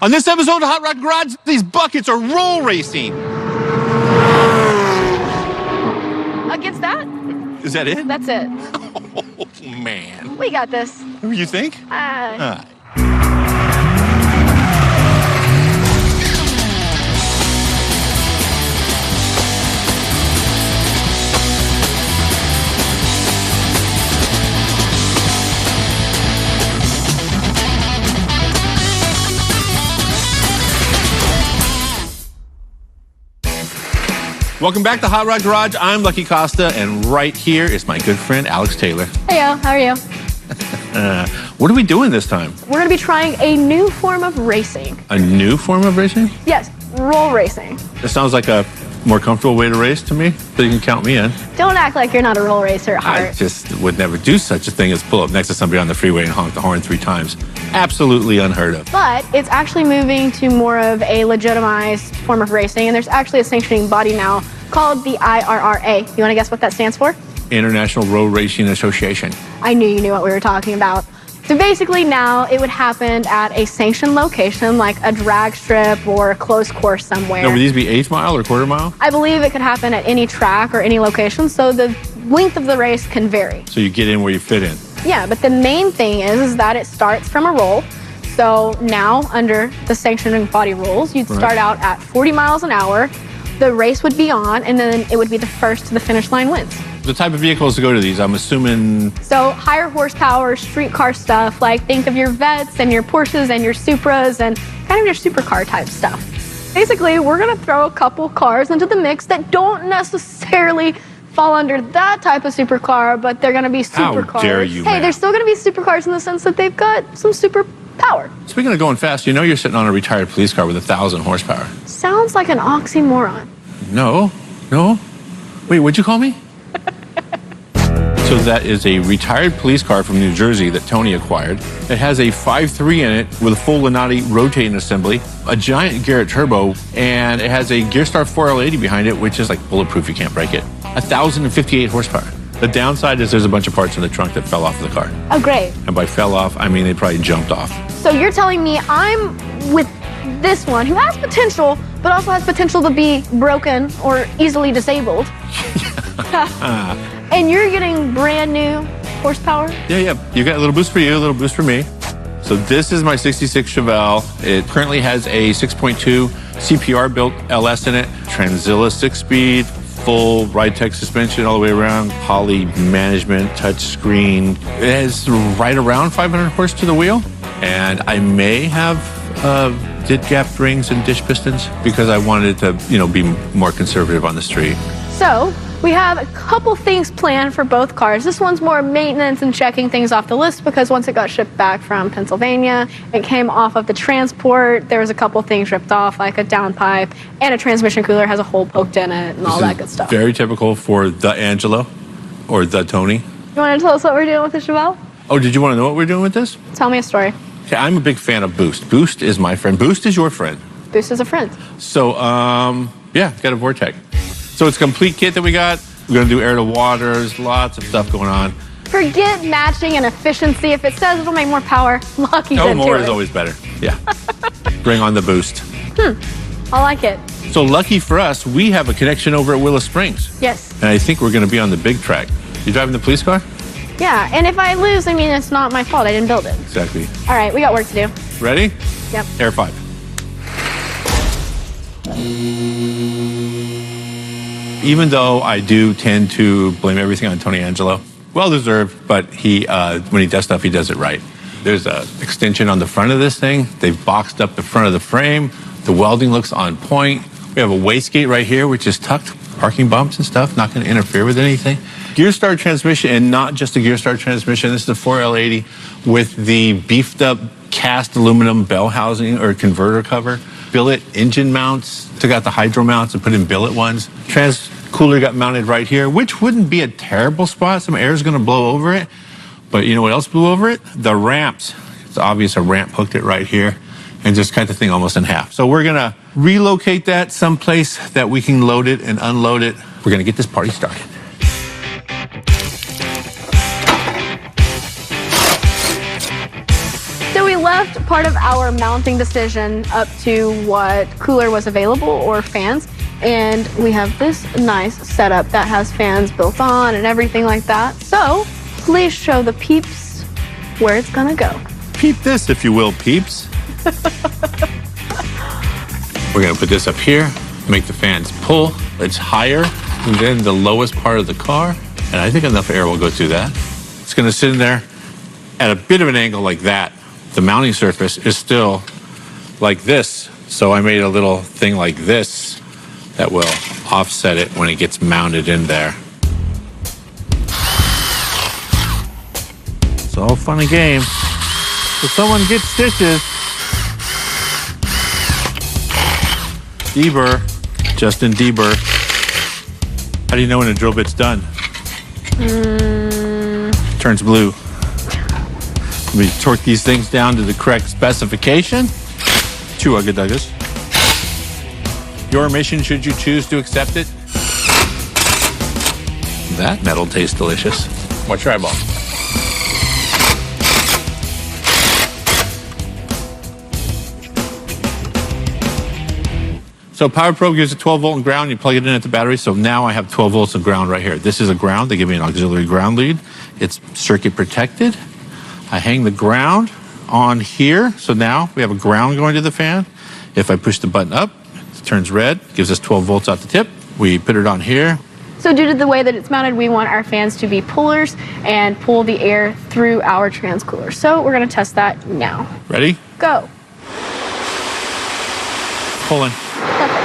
On this episode of Hot Rod Garage, these buckets are roll racing. Against that? Is that it? That's it. Oh, man. We got this. Who you think? Welcome back to Hot Rod Garage. I'm Lucky Costa, and right here is my good friend, Alex Taylor. Hey, yo, how are you? What are we doing this time? We're going to be trying a new form of racing. A new form of racing? Yes, roll racing. That sounds like a more comfortable way to race to me, so you can count me in. Don't act like you're not a roll racer at heart. I just would never do such a thing as pull up next to somebody on the freeway and honk the horn 3 times. Absolutely unheard of. But it's actually moving to more of a legitimized form of racing, and there's actually a sanctioning body now called the IRRA. You want to guess what that stands for? International Road Racing Association. I knew you knew what we were talking about. So basically now it would happen at a sanctioned location like a drag strip or a closed course somewhere. Now, would these be 1/8 mile or 1/4 mile? I believe it could happen at any track or any location, so the length of the race can vary. So you get in where you fit in. Yeah, but the main thing is that it starts from a roll. So now under the sanctioning body rules, you'd start out at 40 miles an hour. The race would be on, and then it would be the first to the finish line wins. The type of vehicles to go to these, I'm assuming. So higher horsepower, street car stuff, like think of your Vets and your Porsches and your Supras and kind of your supercar type stuff. Basically, we're gonna throw a couple cars into the mix that don't necessarily fall under that type of supercar, but they're gonna be supercars. How dare you, Hey, they're still gonna be supercars in the sense that they've got some super power. Speaking of going fast, you know you're sitting on a retired police car with 1,000 horsepower. Sounds like an oxymoron. No. Wait, what'd you call me? So that is a retired police car from New Jersey that Tony acquired. It has a 5.3 in it with a full Lanati rotating assembly, a giant Garrett turbo, and it has a Gearstar 4L80 behind it, which is like bulletproof, you can't break it. 1,058 horsepower. The downside is there's a bunch of parts in the trunk that fell off the car. Oh, great. And by fell off, I mean they probably jumped off. So you're telling me I'm with this one who has potential, but also has potential to be broken or easily disabled. And you're getting brand new horsepower? Yeah. You got a little boost for you, a little boost for me. So this is my 66 Chevelle. It currently has a 6.2 CPR built LS in it, Tranzilla 6-speed, full ride-tech suspension all the way around, Poly management, touch screen. It has right around 500 horse to the wheel, and I may have did gap rings and dish pistons because I wanted to, be more conservative on the street. So we have a couple things planned for both cars. This one's more maintenance and checking things off the list because once it got shipped back from Pennsylvania, it came off of the transport. There was a couple things ripped off, like a downpipe, and a transmission cooler has a hole poked in it and all that good stuff. Very typical for the Angelo or the Tony. You want to tell us what we're doing with the Chevelle? Oh, did you want to know what we're doing with this? Tell me a story. Okay, I'm a big fan of Boost. Boost is my friend. Boost is your friend. Boost is a friend. So, yeah, it's got a Vortec. So it's a complete kit that we got. We're going to do air to water. There's lots of stuff going on. Forget matching and efficiency. If it says it'll make more power, Lucky's Oh, into more it. is always better. Yeah. Bring on the Boost. I like it. So lucky for us, we have a connection over at Willow Springs. Yes. And I think we're going to be on the big track. You driving the police car? Yeah, and if I lose, I mean, it's not my fault. I didn't build it. Exactly. All right, we got work to do. Ready? Yep. Air 5. Even though I do tend to blame everything on Tony Angelo, well deserved, but he, when he does stuff, he does it right. There's an extension on the front of this thing. They've boxed up the front of the frame. The welding looks on point. We have a wastegate right here, which is tucked. Parking bumps and stuff, not going to interfere with anything. Gearstar transmission, and not just a Gearstar transmission. This is the 4L80 with the beefed up cast aluminum bell housing or converter cover. Billet engine mounts. Took out the hydro mounts and put in billet ones. Trans cooler got mounted right here, which wouldn't be a terrible spot. Some air is going to blow over it. But you know what else blew over it? The ramps. It's obvious a ramp hooked it right here and just cut the thing almost in half. So we're going to relocate that someplace that we can load it and unload it. We're going to get this party started. So we left part of our mounting decision up to what cooler was available or fans. And we have this nice setup that has fans built on and everything like that. So please show the peeps where it's gonna go. Peep this, if you will, peeps. We're gonna put this up here, make the fans pull. It's higher than the lowest part of the car, and I think enough air will go through that. It's gonna sit in there at a bit of an angle like that. The mounting surface is still like this, so I made a little thing like this that will offset it when it gets mounted in there. It's all fun and game. If someone gets stitches, Deber, Justin Deber. How do you know when a drill bit's done? Turns blue. We torque these things down to the correct specification. 2 ugga-duggas. Your mission, should you choose to accept it. That metal tastes delicious. Watch your eyeball. So Power Probe gives it 12 volt and ground. You plug it in at the battery. So now I have 12 volts of ground right here. This is a ground. They give me an auxiliary ground lead. It's circuit protected. I hang the ground on here. So now we have a ground going to the fan. If I push the button up, it turns red, gives us 12 volts out the tip. We put it on here. So due to the way that it's mounted, we want our fans to be pullers and pull the air through our transcooler. So we're gonna test that now. Ready? Go. Pulling. Perfect.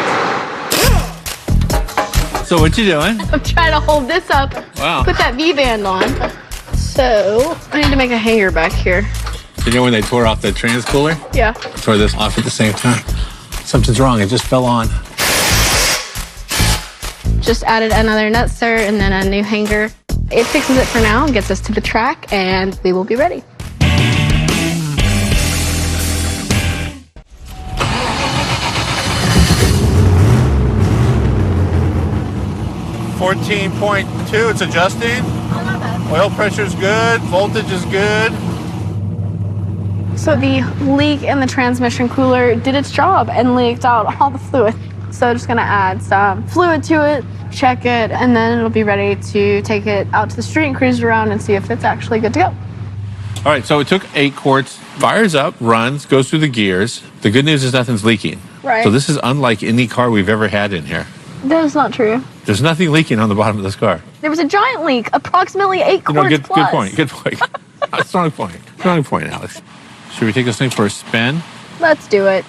So what you doing? I'm trying to hold this up. Wow. Put that V-band on. So I need to make a hanger back here. You know when they tore off the transcooler? Yeah. Tore this off at the same time. Something's wrong. It just fell on. Just added another nutser and then a new hanger. It fixes it for now and gets us to the track, and we will be ready. $14.2, it's adjusting. Oil pressure's good, voltage is good. So the leak in the transmission cooler did its job and leaked out all the fluid. So just gonna add some fluid to it, check it, and then it'll be ready to take it out to the street and cruise around and see if it's actually good to go. All right, so it took 8 quarts, fires up, runs, goes through the gears. The good news is nothing's leaking. Right. So this is unlike any car we've ever had in here. That is not true. There's nothing leaking on the bottom of this car. There was a giant leak, approximately 8 quarts good, plus. good point. Strong point. Strong point, Alex. Should we take this thing for a spin? Let's do it.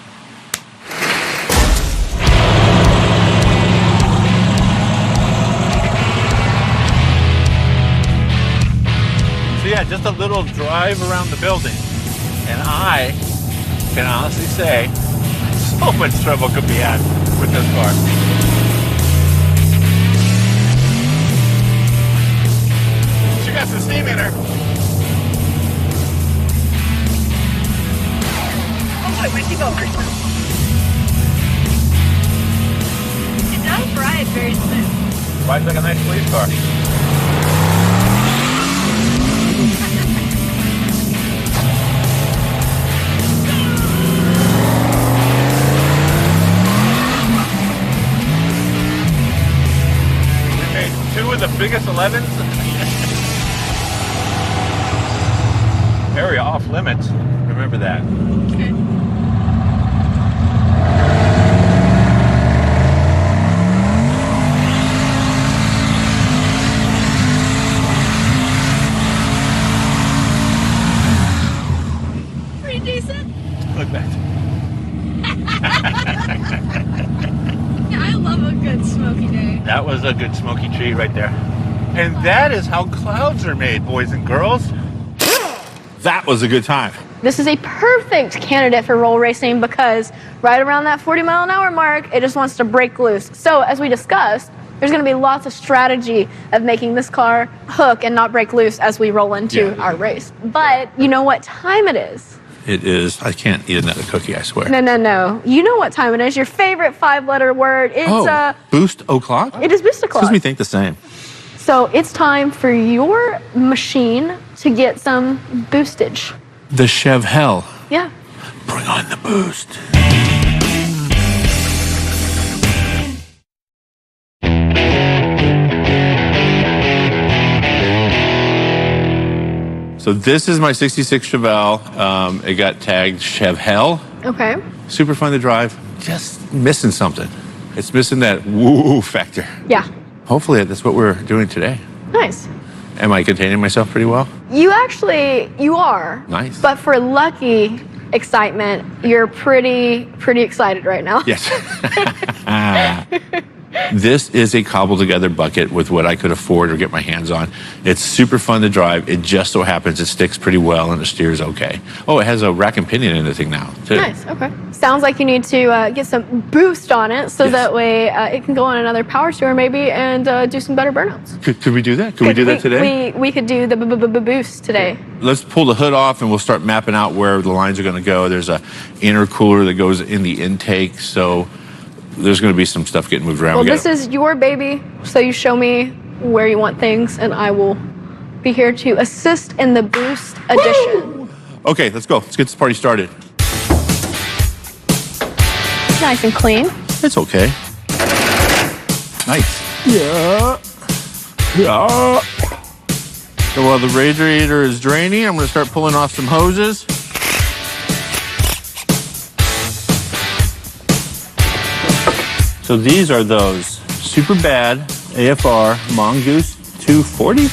So yeah, just a little drive around the building. And I can honestly say, so much trouble could be had with this car. She got some steam in her. Where'd she go? It does ride very smooth. Rides like a nice police car. We made 2 of the biggest 11s. Area off limits. Remember that. Okay. Pretty decent. Look at that. Yeah, I love a good smoky day. That was a good smoky tree right there. And that is how clouds are made, boys and girls. That was a good time. This is a perfect candidate for roll racing because right around that 40-mile-an-hour mark, it just wants to break loose. So as we discussed, there's going to be lots of strategy of making this car hook and not break loose as we roll into our race. But you know what time it is? It is. I can't eat another cookie, I swear. No. You know what time it is. Your favorite 5-letter word. It's boost o'clock? It is boost o'clock. Excuse me, think the same. So it's time for your machine to get some boostage. The Chev Hell. Yeah. Bring on the boost. So this is my 66 Chevelle. It got tagged Chev Hell. Okay. Super fun to drive. Just missing something. It's missing that woo factor. Yeah. Hopefully that's what we're doing today. Nice. Am I containing myself pretty well? You are. Nice. But for lucky excitement, you're pretty excited right now. Yes. This is a cobbled together bucket with what I could afford or get my hands on. It's super fun to drive. It just so happens it sticks pretty well and it steers okay. Oh, it has a rack and pinion in the thing now, too. Nice, okay. Sounds like you need to get some boost on it so that way it can go on another power steer maybe and do some better burnouts. Could we do that? Could we do that today? We could do the boost today. Let's pull the hood off and we'll start mapping out where the lines are going to go. There's a intercooler that goes in the intake, so there's going to be some stuff getting moved around. Well, this is your baby, so you show me where you want things, and I will be here to assist in the boost addition. Okay, let's go. Let's get this party started. Nice and clean. It's okay. Nice. Yeah. Yeah. So while the radiator is draining, I'm going to start pulling off some hoses. So these are those super bad AFR Mongoose 240.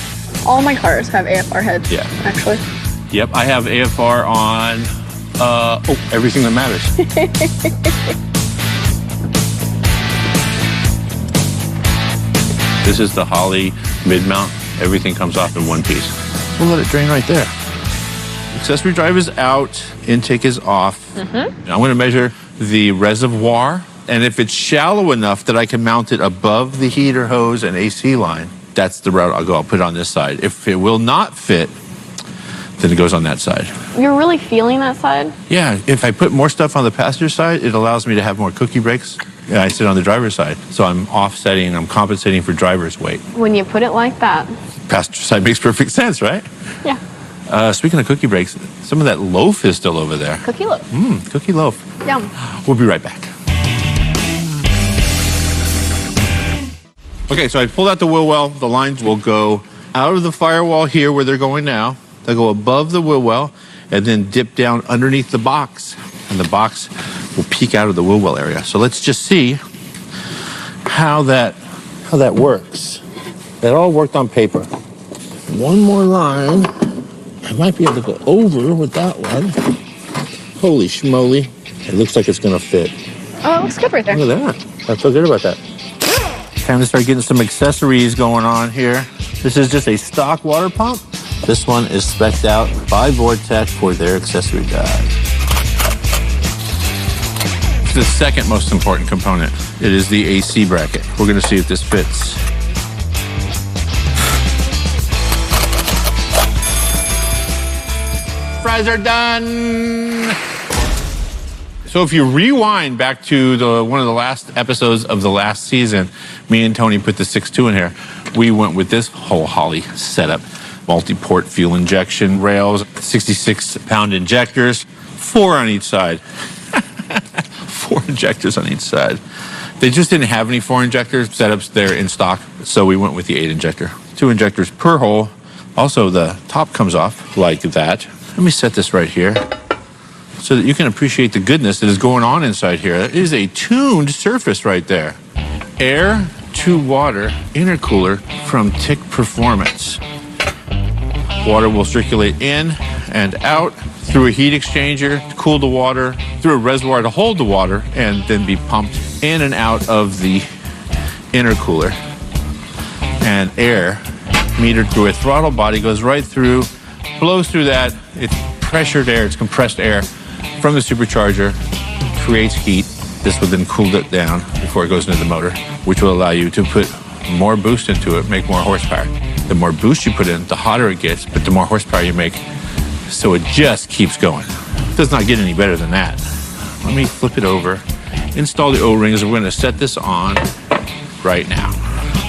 All my cars have AFR heads. Yeah. Actually. Yep, I have AFR on everything that matters. This is the Holley mid-mount. Everything comes off in one piece. We'll let it drain right there. Accessory drive is out, intake is off. I'm going to measure the reservoir. And if it's shallow enough that I can mount it above the heater hose and AC line, that's the route I'll go. I'll put it on this side. If it will not fit, then it goes on that side. You're really feeling that side? Yeah, if I put more stuff on the passenger side, it allows me to have more cookie breaks. And I sit on the driver's side. So I'm offsetting, I'm compensating for driver's weight. When you put it like that. Passenger side makes perfect sense, right? Yeah. Speaking of cookie breaks, some of that loaf is still over there. Cookie loaf. Cookie loaf. Yum. We'll be right back. Okay, so I pulled out the wheel well. The lines will go out of the firewall here where they're going now. They'll go above the wheel well and then dip down underneath the box. And the box will peek out of the wheel well area. So let's just see how that works. That all worked on paper. One more line. I might be able to go over with that one. Holy schmoly. It looks like it's gonna fit. Oh, it looks good right there. Look at that. I feel good about that. Time to start getting some accessories going on here. This is just a stock water pump. This one is spec'd out by Vortec for their accessory guide. It's the second most important component. It is the AC bracket. We're gonna see if this fits. Fries are done. So if you rewind back to one of the last episodes of the last season, me and Tony put the 6.2 in here. We went with this whole Holley setup. Multi-port fuel injection rails, 66-pound injectors, 4 on each side. 4 injectors on each side. They just didn't have any 4 injector setups there in stock, so we went with the 8 injector. 2 injectors per hole. Also, the top comes off like that. Let me set this right here so that you can appreciate the goodness that is going on inside here. It is a tuned surface right there. Air to water intercooler from Tick Performance. Water will circulate in and out through a heat exchanger to cool the water, through a reservoir to hold the water, and then be pumped in and out of the intercooler. And air, metered through a throttle body, goes right through, blows through that. It's pressured air, it's compressed air from the supercharger, creates heat. This will then cool it down before it goes into the motor, which will allow you to put more boost into it, make more horsepower. The more boost you put in, the hotter it gets, but the more horsepower you make. So it just keeps going. It does not get any better than that. Let me flip it over, install the O-rings, and we're gonna set this on right now.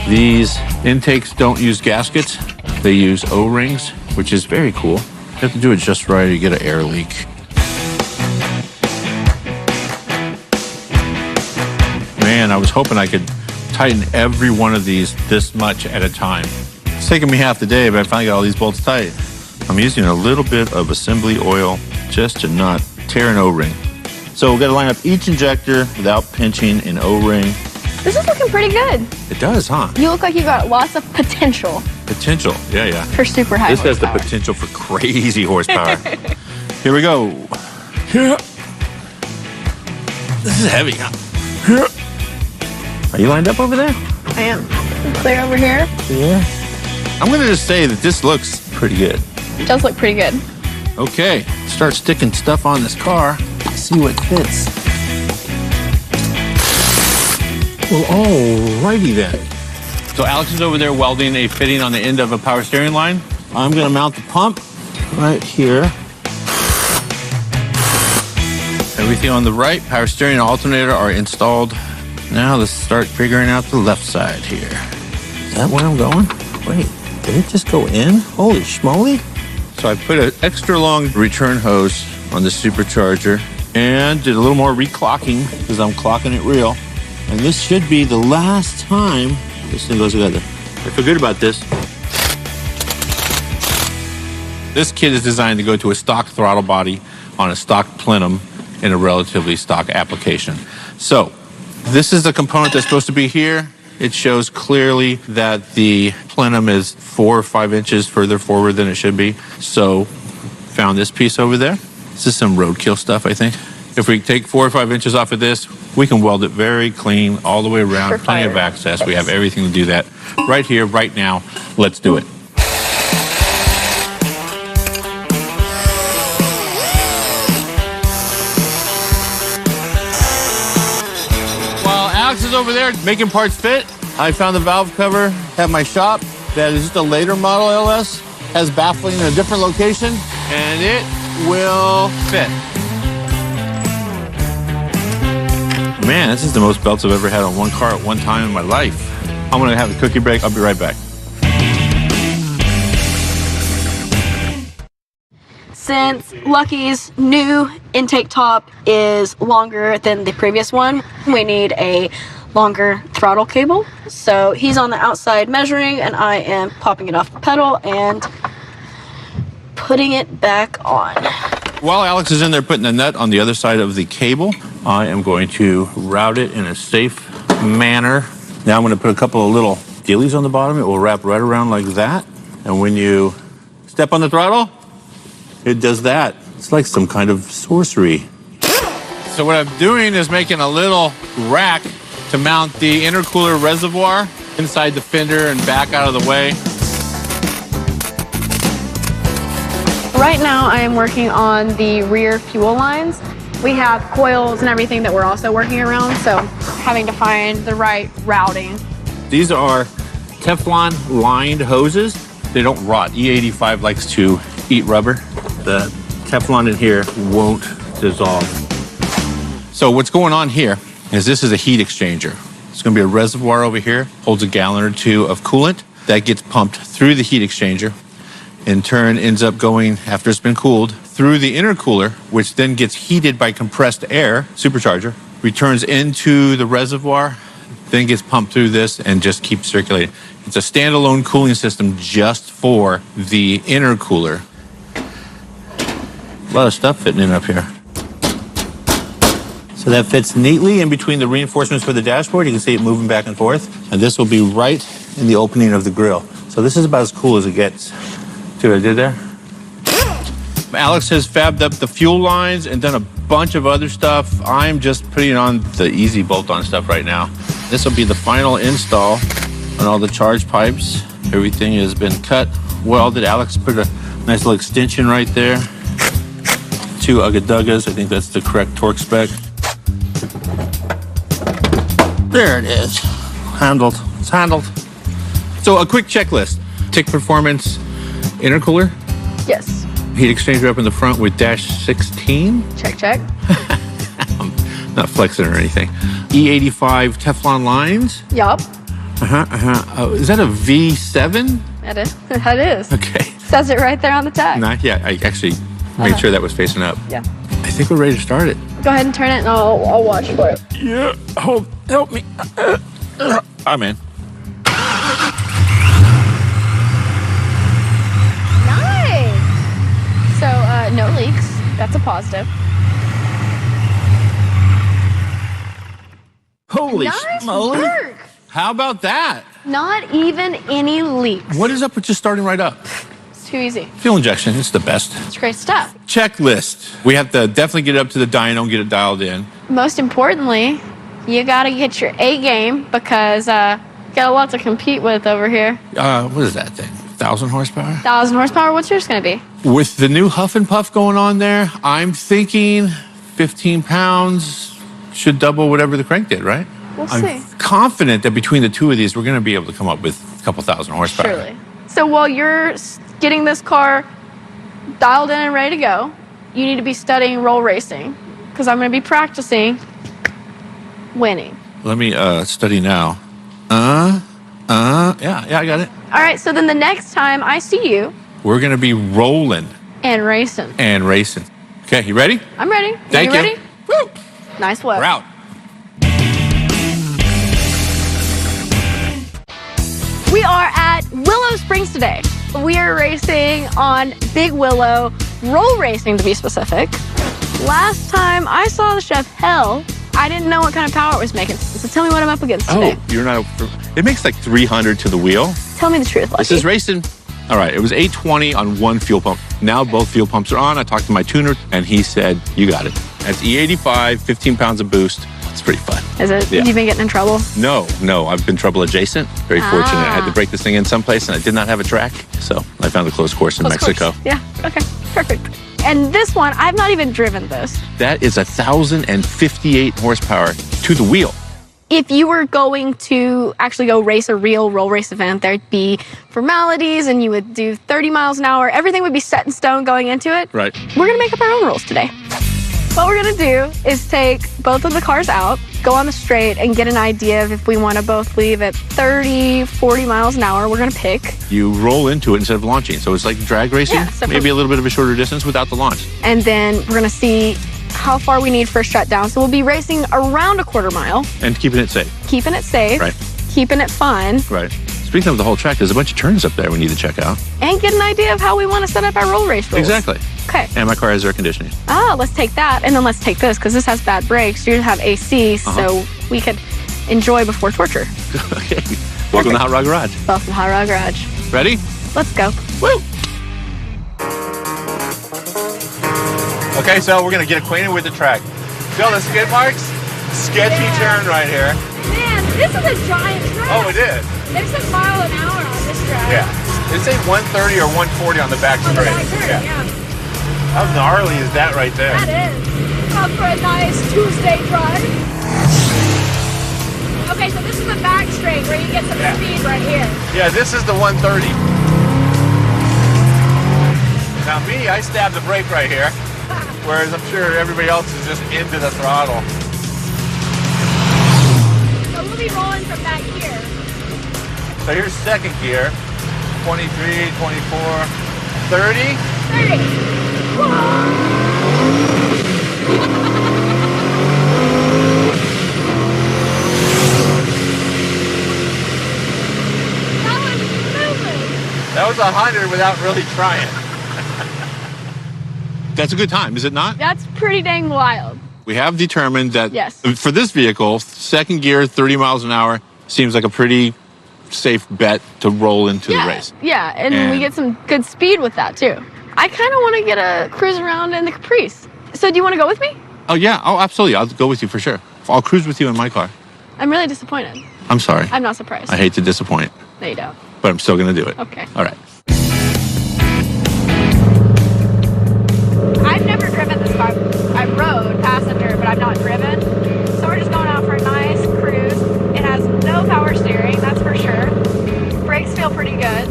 These intakes don't use gaskets. They use O-rings, which is very cool. You have to do it just right or you get an air leak. man, I was hoping I could tighten every one of these this much at a time. It's taken me half the day, but I finally got all these bolts tight. I'm using a little bit of assembly oil just to not tear an O-ring. So we've got to line up each injector without pinching an O-ring. This is looking pretty good. It does, huh? You look like you got lots of potential Potential, yeah. for super high This has the horsepower. potential for crazy horsepower. Here we go. This is heavy, huh? Are you lined up over there? I am. Clear over here. Yeah. I'm going to just say that this looks pretty good. It does look pretty good. Okay, start sticking stuff on this car. See what fits. Well, alrighty then. So Alex is over there welding a fitting on the end of a power steering line. I'm going to mount the pump right here. Everything on the right, power steering and alternator are installed. Now let's start figuring out the left side here. Is that where I'm going? Wait, did it just go in? Holy schmoly. So I put an extra long return hose on the supercharger and did a little more reclocking because I'm clocking it real. And this should be the last time this thing goes together. I feel good about this. This kit is designed to go to a stock throttle body on a stock plenum in a relatively stock application. So this is the component that's supposed to be here. It shows clearly that the plenum is 4 or 5 inches further forward than it should be. So found this piece over there. This is some roadkill stuff, I think. If we take 4 or 5 inches off of this, we can weld it very clean all the way around. Plenty of access. We have everything to do that right here, right now. Let's do it. While Alex is over there making parts fit, I found the valve cover at my shop that is just a later model LS. Has baffling in a different location, and it will fit. Man, this is the most belts I've ever had on one car at one time in my life. I'm gonna have a cookie break. I'll be right back. Since Lucky's new intake top is longer than the previous one, we need a longer throttle cable. So he's on the outside measuring, and I am popping it off the pedal and putting it back on. While Alex is in there putting the nut on the other side of the cable, I am going to route it in a safe manner. Now I'm going to put a couple of little gillies on the bottom. It will wrap right around like that. And when you step on the throttle, it does that. It's like some kind of sorcery. So what I'm doing is making a little rack to mount the intercooler reservoir inside the fender and back out of the way. Right now I am working on the rear fuel lines. We have coils and everything that we're also working around, so having to find the right routing. These are Teflon lined hoses. They don't rot. E85 likes to eat rubber. The Teflon in here won't dissolve. So what's going on here is this is a heat exchanger. It's going to be a reservoir over here, holds a gallon or 2 of coolant that gets pumped through the heat exchanger. In turn, ends up going, after it's been cooled, through the intercooler, which then gets heated by compressed air, supercharger, returns into the reservoir, then gets pumped through this and just keeps circulating. It's a standalone cooling system just for the intercooler. A lot of stuff fitting in up here. So that fits neatly in between the reinforcements for the dashboard. You can see it moving back and forth. And this will be right in the opening of the grill. So this is about as cool as it gets. See what I did there? Alex has fabbed up the fuel lines and done a bunch of other stuff. I'm just putting on the easy bolt-on stuff right now. This will be the final install on all the charge pipes. Everything has been cut, welded. Alex put a nice little extension right there. 2 Ugga-Duggas. I think that's the correct torque spec. There it is. Handled. It's handled. So a quick checklist. Tick Performance intercooler. Yes. Heat exchanger up in the front with dash 16. Check, check. I'm not flexing or anything. E85 Teflon lines. Yup. Oh, is that a V7? That is. That is. Okay. Says it right there on the tag. Yeah, I actually made sure that was facing up. Yeah. I think we're ready to start it. Go ahead and turn it, and I'll watch for it. Yeah, help me. I'm in. Nice. So no leaks. That's a positive. Holy Nice smoly. work. How about that? Not even any leaks. What is up with just starting right up? It's too easy. Fuel injection, it's the best. It's great stuff. Checklist. We have to definitely get it up to the dyno and get it dialed in. Most importantly, you gotta get your A game because got a lot to compete with over here. What is that thing? 1,000 horsepower? 1,000 horsepower. What's yours gonna be? With the new Huff and Puff going on there, I'm thinking 15 pounds should double whatever the crank did, right? We'll I'm see. confident that between the two of these, we're going to be able to come up with a couple thousand horsepower. Surely. So while you're getting this car dialed in and ready to go, you need to be studying roll racing because I'm going to be practicing winning. Let me study now. Yeah, I got it. All right, so then the next time I see you We're going to be rolling and racing. and racing. Okay, you ready? I'm ready. Thank you. Ready? Woo! Nice work. We're out. We are at Willow Springs today. We are racing on Big Willow, roll racing to be specific. Last time I saw the Chef Hell, I didn't know what kind of power it was making. So tell me what I'm up against today. Oh, you're not. It makes like 300 to the wheel. Tell me the truth, Lucky. This is racing. All right, it was 820 on one fuel pump. Now both fuel pumps are on. I talked to my tuner, and he said, you got it. That's E85, 15 pounds of boost. It's pretty fun. Is it? Yeah. You've been getting in trouble? No, I've been trouble adjacent. Very fortunate. I had to break this thing in someplace, and I did not have a track. So I found a closed course in Mexico. Course. Yeah, okay, perfect. And this one, I've not even driven this. That is 1,058 horsepower to the wheel. If you were going to actually go race a real roll race event, there'd be formalities and you would do 30 miles an hour. Everything would be set in stone going into it. Right. We're gonna make up our own rules today. What we're gonna do is take both of the cars out, go on the straight, and get an idea of if we wanna both leave at 30, 40 miles an hour. We're gonna pick. You roll into it instead of launching. So it's like drag racing, Yeah, so maybe a little bit of a shorter distance without the launch. And then we're gonna see how far we need for a shutdown. So we'll be racing around a quarter mile, And keeping it safe. keeping it safe, Right. keeping it fun, Right. Speaking of the whole track, there's a bunch of turns up there we need to check out. and get an idea of how we wanna set up our roll race rules. Exactly. Okay. And my car has air conditioning. Let's take that, and then let's take this, because this has bad brakes. You have AC, so we could enjoy before torture. Okay. Welcome to Hot Rod Garage. Welcome to Hot Rod Garage. Ready? Let's go. Woo! Okay, so we're gonna get acquainted with the track. Feel the skid marks? Sketchy turn right here. Man, this is a giant track. Oh, it is. There's a mile an hour on this track. Yeah. They say 130 or 140 on the back On the straight. back turn, yeah. How gnarly is that right there? That is. Up for a nice Tuesday drive. Okay, so this is the back straight where you get some speed right here. Yeah, this is the 130. Now me, I stabbed the brake right here, whereas I'm sure everybody else is just into the throttle. So we'll be rolling from that gear. So here's second gear, 23, 24, 30. 30. That was moving. That was 100 without really trying. That's a good time, is it not? That's pretty dang wild. We have determined that Yes. for this vehicle, second gear, 30 miles an hour, seems like a pretty safe bet to roll into the race. Yeah, and we And- get some good speed with that, too. I kind of want to get a cruise around in the Caprice. So do you want to go with me? Oh, yeah. Oh, absolutely. I'll go with you for sure. I'll cruise with you in my car. I'm really disappointed. I'm sorry. I'm not surprised. I hate to disappoint, No, you don't. but I'm still going to do it. Okay. All right. I've never driven this car. I've rode passenger, but I've not driven. So we're just going out for a nice cruise. It has no power steering, that's for sure. Brakes feel pretty good.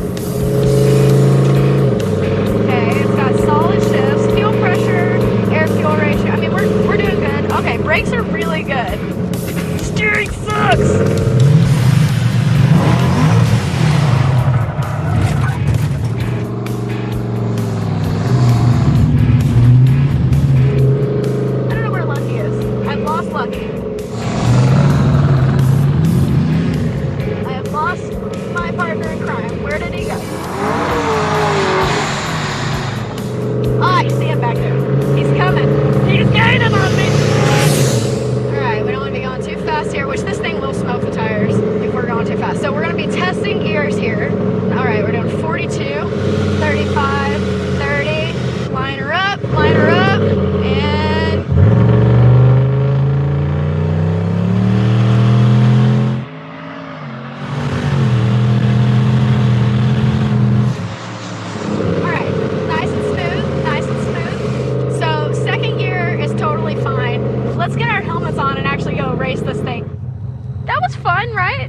Okay, it's got solid shifts, fuel pressure, air fuel ratio. I mean, we're doing good. Okay, brakes are really good. Steering sucks. I don't know where Lucky is.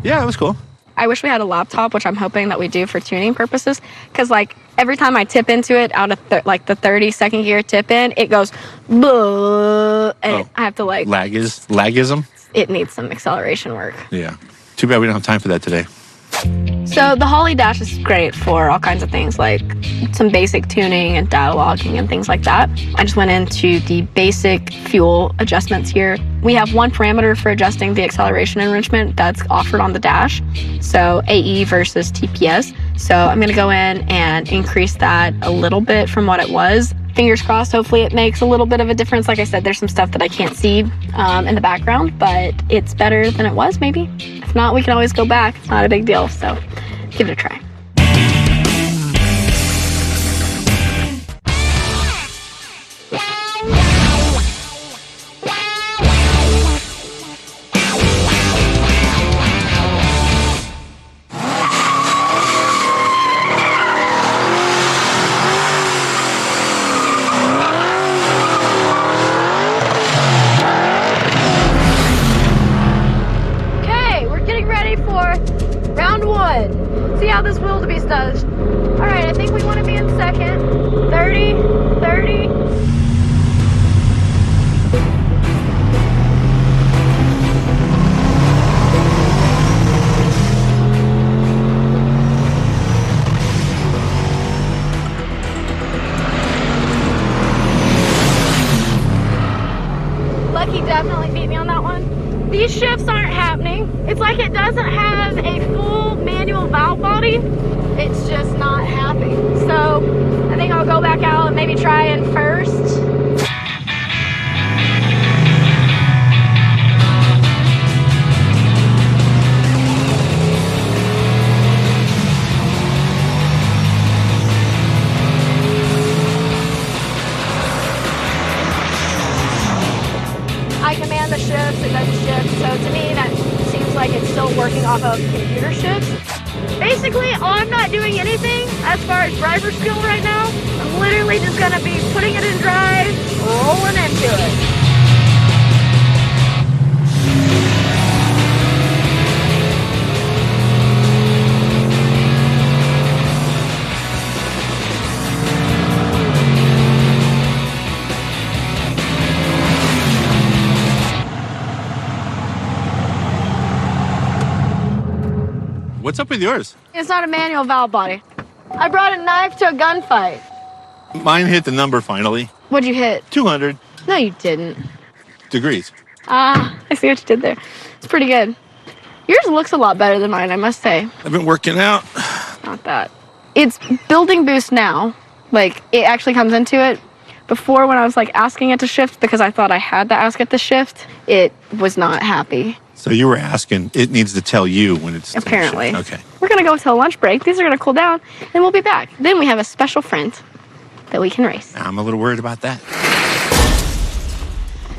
it. Yeah, it was cool. I wish we had a laptop, which I'm hoping that we do for tuning purposes, because like every time I tip into it out of like the 30-second gear tip in, it goes and I have to like Lagism. It needs some acceleration work. Yeah. Too bad we don't have time for that today. So the Holly Dash is great for all kinds of things, like some basic tuning and data logging and things like that. I just went into the basic fuel adjustments here. We have one parameter for adjusting the acceleration enrichment that's offered on the dash, so AE versus TPS. So I'm going to go in and increase that a little bit from what it was. Fingers crossed, hopefully it makes a little bit of a difference. Like I said, there's some stuff that I can't see in the background, but it's better than it was maybe. If not, we can always go back. It's not a big deal, so give it a try. See how this wildebeest does. All right, I think we want to be in second. 30, 30. Lucky definitely beat me on that one. These shifts aren't happening. It's like it doesn't have a full manual valve body. It's just not happening. So I think I'll go back out and maybe try in first. I command the shifts, it doesn't shift. So to me, that seems like it's still working off of computer shifts. Basically, I'm not doing anything as far as driver skill right now. I'm literally just gonna be putting it in drive, rolling into it. What's up with yours? It's not a manual valve body. I brought a knife to a gunfight. Mine hit the number finally. What'd you hit? 200 No, you didn't. degrees. Ah, I see what you did there. It's pretty good. Yours looks a lot better than mine, I must say. I've been working out. Not that. It's building boost now. Like, it actually comes into it. Before, when I was like asking it to shift because I thought I had to ask it to shift, it was not happy. So you were asking, it needs to tell you when it's... Apparently. Okay. We're going to go until lunch break. These are going to cool down, and we'll be back. Then we have a special friend that we can race. I'm a little worried about that.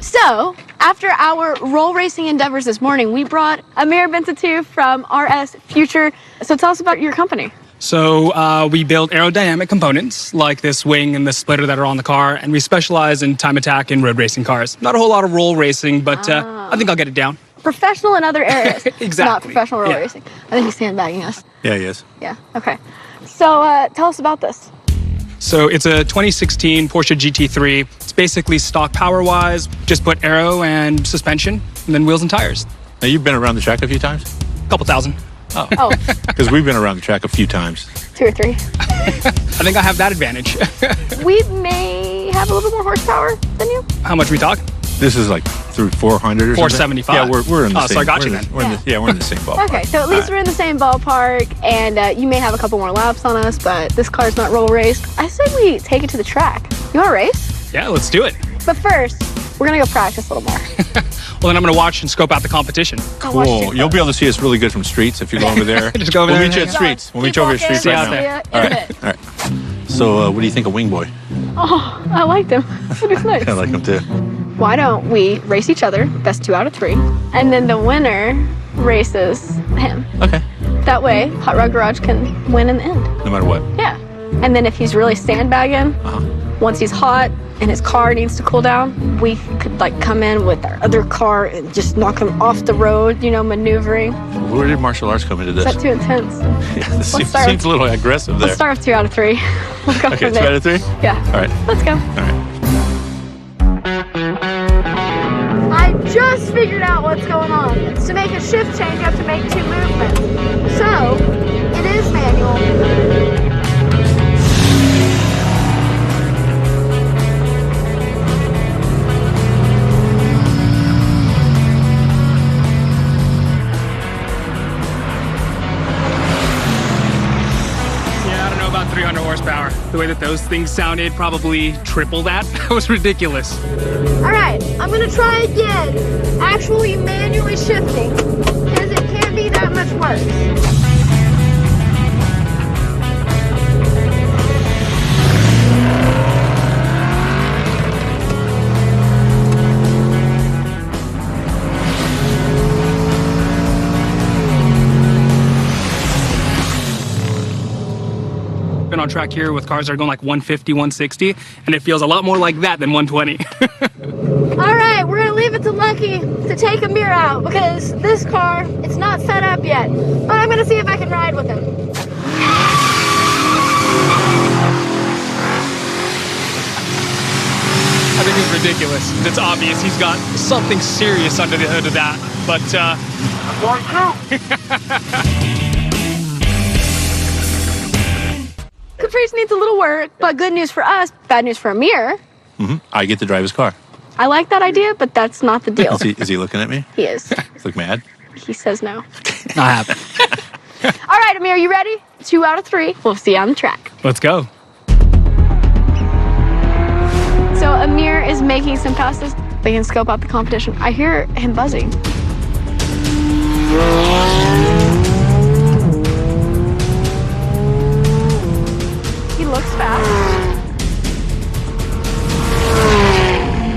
So, after our roll racing endeavors this morning, we brought Amir Bentatu from RS Future. So tell us about your company. So we build aerodynamic components like this wing and the splitter that are on the car, and we specialize in time attack in road racing cars. Not a whole lot of roll racing, but I think I'll get it down. Professional in other areas. Exactly. Not professional roll racing. I think he's sandbagging us. Yeah, he is. Yeah, okay. So tell us about this. So it's a 2016 Porsche GT3. It's basically stock power-wise, just put aero and suspension, and then wheels and tires. Now, you've been around the track a few times? Couple thousand. Oh, Because we've been around the track a few times. 2 or 3. I think I have that advantage. We may have a little bit more horsepower than you. How much we talk? This is like through 400 or 475. something? Yeah, we're in the same... Oh, so I got you then. We're in the same ballpark. Okay, so at least we're in the same ballpark, and you may have a couple more laps on us, but this car's not roll raced. I say we take it to the track. You want to race? Yeah, let's do it. But first, we're going to go practice a little more. Well, then I'm going to watch and scope out the competition. Cool. You'll be able to see us really good from streets if you go over there. Just go over We'll there meet you at and streets. We'll meet you over at streets right now. All right. All right. So, what do you think of Wing Boy? Oh, I liked him. He's nice. I like him too. Why don't we race each other, best 2 out of 3, and then the winner races him. Okay. That way, Hot Rod Garage can win in the end. No matter what. Yeah. And then if he's really sandbagging, once he's hot and his car needs to cool down, we could like come in with our other car and just knock him off the road, you know, maneuvering. Where did martial arts come into this? Is that too intense? Yeah, this Let's seems a little aggressive there. Let's start with 2 out of 3. We'll go Okay, from 2 there. out of 3? Yeah. All right. Let's go. All right. I just figured out what's going on. It's to make a shift change, you have to make 2 movements. So, it is manual. Yeah, I don't know about 300 horsepower. The way that those things sounded, probably triple that. That was ridiculous. All right, I'm gonna try again. Actually manually shifting, because it can't be that much worse. Been on track here with cars that are going like 150, 160, and it feels a lot more like that than 120. All right, we're gonna leave it to Lucky to take Amir out because this car, it's not set up yet. But I'm gonna see if I can ride with him. I think it's ridiculous. It's obvious he's got something serious under the hood of that, but Caprice needs a little work, but good news for us, bad news for Amir. I get to drive his car. I like that idea, but that's not the deal. Is he looking at me? He is. He's look mad. He says no. I have it. All right, Amir, you ready? 2 out of 3. We'll see you on the track. Let's go. So Amir is making some passes. They can scope out the competition. I hear him buzzing. He looks fast.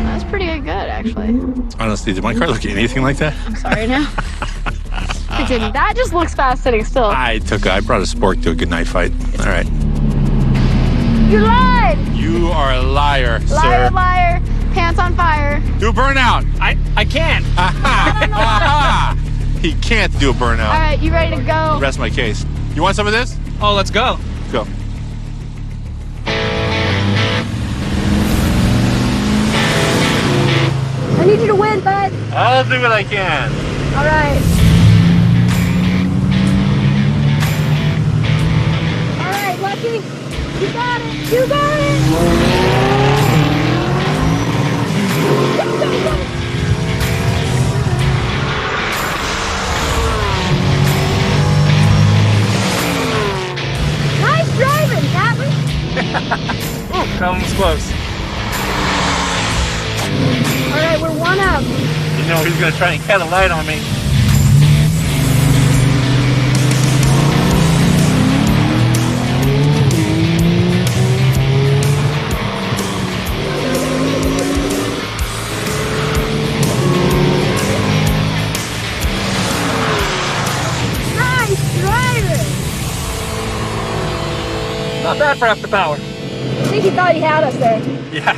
That's pretty good, actually. Honestly, did my car look anything like that? I'm sorry now. It didn't. That just looks fast sitting still. I brought a spork to a good night fight. All right. You lied! You are a liar, Liar, sir. liar. Pants on fire. Do a burnout. I can't. He can't do a burnout. All right, you ready to go? Rest my case. You want some of this? Oh, let's go. Go. I need you to win, bud. I'll do what I can. All right. All right, Lucky. You got it. You got it. Go, go, go. Nice driving, Captain. That was close. All right, we're 1 up. You know he's gonna try and cat a light on me. Nice driving. Not bad for after power. I think he thought he had us there. Yeah.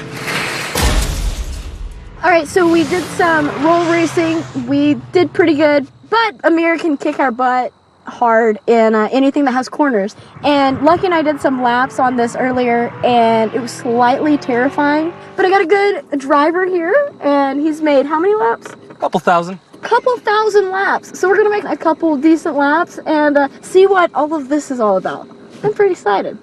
All right, so we did some roll racing. We did pretty good, but Amir can kick our butt hard in anything that has corners. And Lucky and I did some laps on this earlier, and it was slightly terrifying. But I got a good driver here, and he's made how many laps? Couple thousand. Couple thousand laps. So we're gonna make a couple decent laps and see what all of this is all about. I'm pretty excited.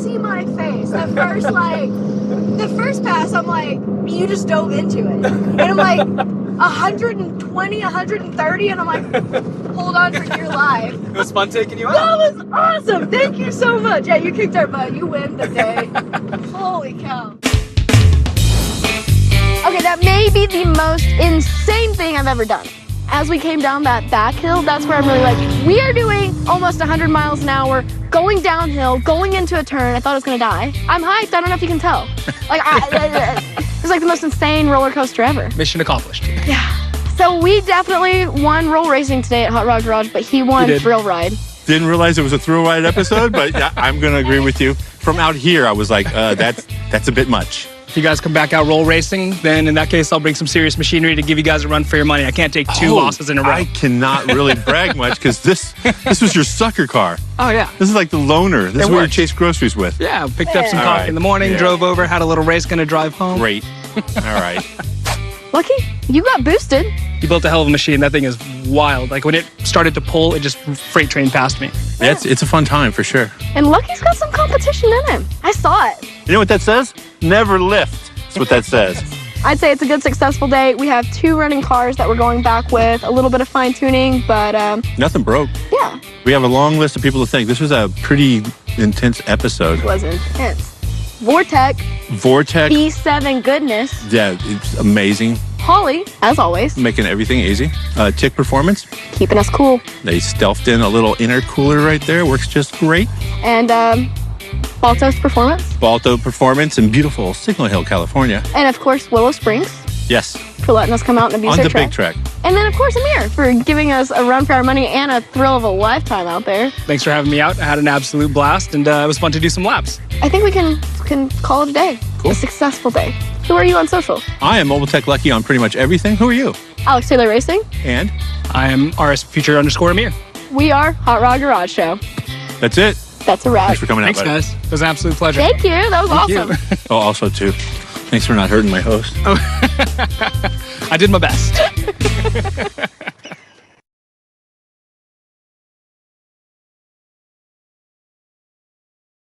see my face. The first pass, I'm like, you just dove into it. And I'm like, 120, 130, and I'm like, hold on for dear life. It was fun taking you out. That was awesome. Thank you so much. Yeah, you kicked our butt. You win the day. Holy cow. Okay, that may be the most insane thing I've ever done. As we came down that back hill, that's where I'm really like, we are doing almost 100 miles an hour, going downhill, going into a turn. I thought I was gonna die. I'm hyped. I don't know if you can tell. Like, it's like the most insane roller coaster ever. Mission accomplished. Yeah. So we definitely won roll racing today at Hot Rod Garage, but he won thrill ride. Didn't realize it was a thrill ride episode, but yeah, I'm going to agree with you. From out here, I was like, that's a bit much. If you guys come back out roll racing, then in that case, I'll bring some serious machinery to give you guys a run for your money. I can't take two losses in a row. I cannot really brag much because this was your sucker car. Oh, yeah. This is like the loaner. This is what you chase groceries with. Yeah, picked up some coffee in the morning, drove over, had a little race, gonna drive home. Great. All right. Lucky, you got boosted. You built a hell of a machine. That thing is wild. Like when it started to pull, it just freight train past me. Yeah, it's a fun time for sure. And Lucky's got some competition in him. I saw it. You know what that says? Never lift. That's what that says. I'd say it's a good, successful day. We have 2 running cars that we're going back with, a little bit of fine tuning, but Nothing broke. yeah, We have a long list of people to thank. This was a pretty intense episode. it was intense. Vortec, B7 goodness. Yeah, it's amazing. Holly, as always, Making everything easy. Tick Performance. keeping us cool. They stealthed in a little intercooler right there. Works just great. And Balto's Performance. Balto Performance in beautiful Signal Hill, California. And of course, Willow Springs Yes, for letting us come out and abuse on their the track. big track. And then, of course, Amir for giving us a run for our money and a thrill of a lifetime out there. Thanks for having me out. I had an absolute blast, and it was fun to do some laps. I think we can call it a day. Cool. A successful day. Who are you on social? I am Mobile Tech Lucky on pretty much everything. Who are you? Alex Taylor Racing. And I am RS_Future_Amir. We are Hot Rod Garage Show. that's it. That's a wrap. Thanks for coming Thanks, out, buddy. guys. It was an absolute pleasure. Thank you. That was awesome. You. Oh, also, too, thanks for not hurting my host. I did my best.